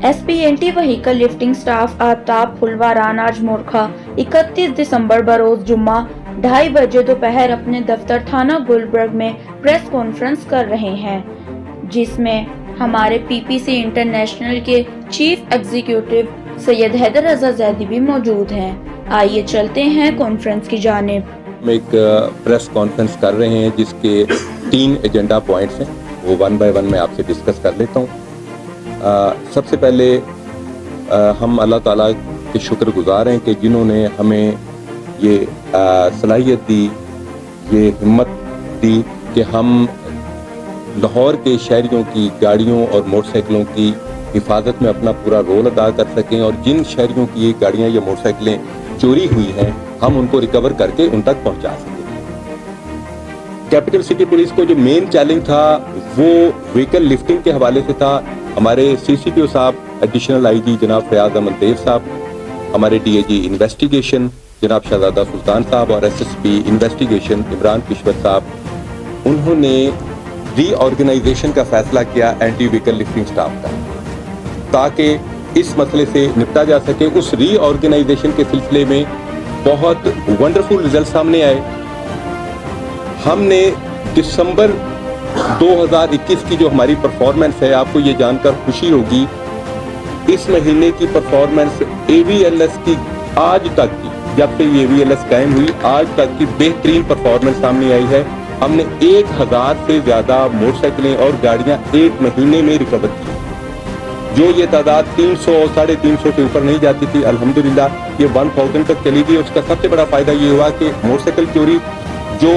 SPNT vehicle lifting staff Aftab फुलवारान आज मोरखा 31 दिसंबर बरोज जुम्मा 2:30 बजे दोपहर अपने दफ्तर थाना गुलबर्ग में प्रेस कॉन्फ्रेंस कर रहे हैं, जिसमें हमारे PPC इंटरनेशनल के चीफ एग्जीक्यूटिव सैयद हैदर रजा जैदी भी मौजूद हैं। आइए चलते हैं कॉन्फ्रेंस की जानिब। हम एक प्रेस कॉन्फ्रेंस कर रहे हैं जिसके 3 एजेंडा पॉइंट्स हैं, वो 1 बाय 1 मैं आपसे डिस्कस कर लेता हूँ। सबसे पहले हम अल्लाह ताला के शुक्रगुजार हैं कि जिन्होंने हमें ये सलाहियत दी, ये हिम्मत दी कि हम लाहौर के शहरियों की गाड़ियों और मोटरसाइकिलों की हिफाजत में अपना पूरा रोल अदा कर सकें, और जिन शहरियों की ये गाड़ियाँ या मोटरसाइकिलें चोरी हुई हैं हम उनको रिकवर करके उन तक पहुँचा सकें। कैपिटल सिटी पुलिस को जो मेन चैलेंज था वो व्हीकल लिफ्टिंग के हवाले से था। हमारे CCPO साहब एडिशनल IG जनाब फयाज अहमद देव साहब, हमारे DAG इन्वेस्टिगेशन जनाब शहजादा सुल्तान साहब और SSP इन्वेस्टिगेशन इमरान किश्वर साहब, उन्होंने रीऑर्गेनाइजेशन का फैसला किया एंटी व्हीकल लिफ्टिंग स्टाफ का, ताकि इस मसले से निपटा जा सके। उस रीऑर्गेनाइजेशन के सिलसिले में बहुत वंडरफुल रिजल्ट सामने आए। हमने दिसंबर 2021 की जो हमारी परफॉर्मेंस है, आपको ये जानकर खुशी होगी, इस महीने की परफॉर्मेंस AVLS की आज तक की, जब से ये AVLS कायम हुई आज तक की बेहतरीन परफॉर्मेंस सामने आई है। हमने 1000 से ज़्यादा मोटरसाइकिलें और गाड़ियाँ एक महीने में रिकवर की। जो ये तादाद 300 350 से ऊपर नहीं जाती थी, अल्हम्दुलिल्लाह ये 1000 तक चली गई। उसका सबसे बड़ा फायदा ये हुआ कि मोटरसाइकिल चोरी जो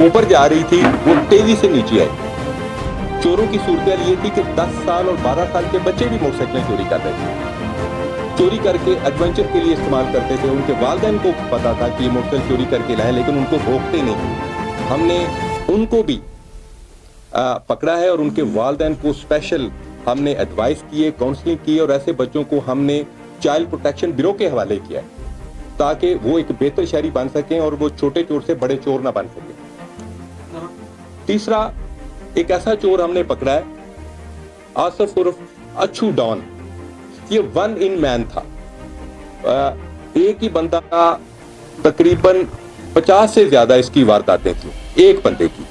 ऊपर जा रही थी वो तेजी से नीचे आई। चोरों की सूरत ये थी कि 10 साल और 12 साल के बच्चे भी मोटरसाइकिलें चोरी कर रहे थे, चोरी करके एडवेंचर के लिए इस्तेमाल करते थे। उनके वालिदैन को पता था कि ये मोटरसाइकिल चोरी करके लाए, लेकिन उनको रोकते नहीं। हमने उनको भी पकड़ा है और उनके वालिदैन को स्पेशल हमने एडवाइस किए, काउंसलिंग की, और ऐसे बच्चों को हमने चाइल्ड प्रोटेक्शन ब्यूरो के हवाले किया है ताकि वो एक बेहतर शहरी बन सकें और वो छोटे चोर से बड़े चोर ना बन सकें। तीसरा, एक ऐसा चोर हमने पकड़ा है, आसिफ उर्फ अच्छू डॉन। ये 1 in man था। एक ही बंदा का तकरीबन 50 से ज्यादा इसकी वारदातें थी, एक बंदे की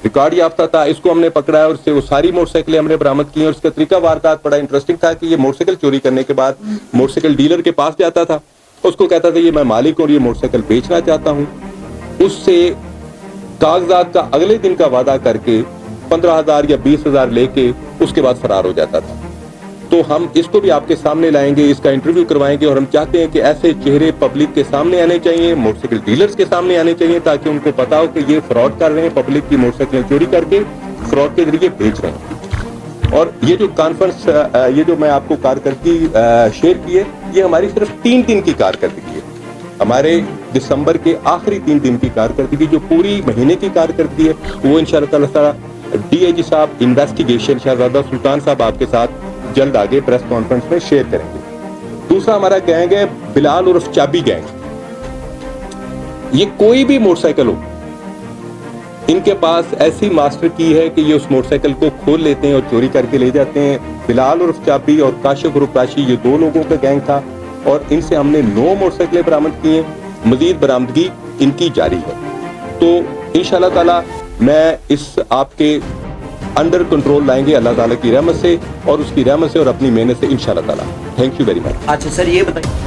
रिकॉर्ड याफ्ता था। इसको हमने पकड़ा है और उससे वो सारी मोटरसाइकिलें हमने बरामद की। और उसका तरीका वारदात बड़ा इंटरेस्टिंग था कि ये मोटरसाइकिल चोरी करने के बाद मोटरसाइकिल डीलर के पास जाता था, उसको कहता था ये मैं मालिक और ये मोटरसाइकिल बेचना चाहता हूँ। उससे कागजात का अगले दिन का वादा करके 15,000 या 20,000 लेके उसके बाद फरार हो जाता था। तो हम इसको भी आपके सामने लाएंगे, इसका इंटरव्यू करवाएंगे, और हम चाहते हैं कि ऐसे चेहरे पब्लिक के सामने आने चाहिए, मोटरसाइकिल डीलर्स के सामने आने चाहिए, ताकि उनको पता हो कि ये फ्रॉड कर रहे हैं, पब्लिक की मोटरसाइकिलें चोरी करके फ्रॉड के जरिए बेच रहे हैं। और ये जो कॉन्फ्रेंस, ये जो मैं आपको कारकर्दगी शेयर की है, ये हमारी सिर्फ 3 दिन की कारकर्दगी है। हमारे दिसंबर के आखिरी 3 दिन की कारकर्दगी, जो पूरी महीने की कारकर्दगी है, वो इंशाअल्लाह ताला DAG साहब इन्वेस्टिगेशन शहजादा सुल्तान साहब आपके साथ जल्द आगे प्रेस कॉन्फ्रेंस में शेयर करेंगे। दूसरा हमारा गैंग है बिलाल उर्फ चाबी गैंग। ये कोई भी मोटरसाइकिल हो, इनके पास ऐसी मास्टर की है कि ये उस मोटरसाइकिल को खोल लेते हैं और चोरी करके ले जाते हैं। बिलाल उर्फ चाबी और काशिफ उर्फ काशी, ये 2 लोगों का गैंग था, और इनसे हमने 9 मोटरसाइकिलें बरामद की हैं। मजीद बरामदगी इनकी जारी है। तो इंशाअल्लाह ताला मैं इस आपके अंडर कंट्रोल लाएंगे अल्लाह ताला की रहमत से, और उसकी रहमत से और अपनी मेहनत से इंशाअल्लाह ताला। Thank you very much. अच्छा सर, ये बताइए